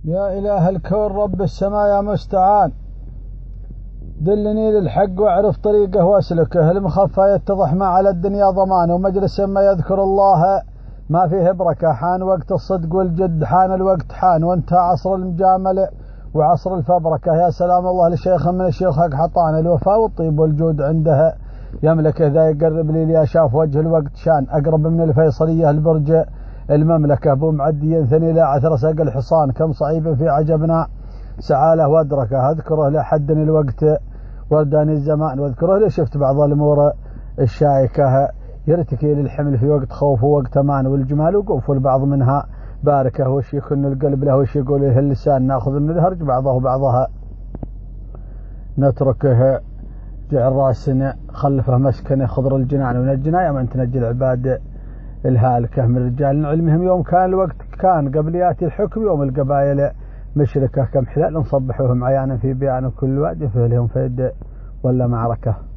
يا إله الكون رب السماء يا مستعان، دلني للحق واعرف طريقه واسلكه، المخفى يتضح ما على الدنيا ضمان، ومجلس ما يذكر الله ما فيه بركة. حان وقت الصدق والجد، حان الوقت حان وانتهى عصر المجاملة وعصر الفبركة. يا سلام الله لشيخ من الشيوخ حق حطان، الوفاء والطيب والجود عندها يملكه. ذا يقرب لي شاف وجه الوقت شان، أقرب من الفيصلية البرج المملكة. بو معدي ثني لا عثر ساق الحصان، كم صعيب في عجبنا سعاله وادركه. اذكره لحد الوقت ورداني الزمان، واذكره لشفت بعض الامور الشائكه. يرتكي للحمل في وقت خوف ووقت امان، والجمال وقوف البعض منها باركه. وش يكون القلب له وش يقول له اللسان، ناخذ من الهرج بعضه بعضها نتركه. جعل راسنا خلفه مسكنه، خضر الجنان من الجناية من تنجي العباد الهالكة. من رجال علمهم يوم كان الوقت كان، قبل ياتي الحكم يوم القبائل مشركة. كم حلال نصبحوهم عيانا في بيان، وكل واد فيه لهم فيد ولا معركة.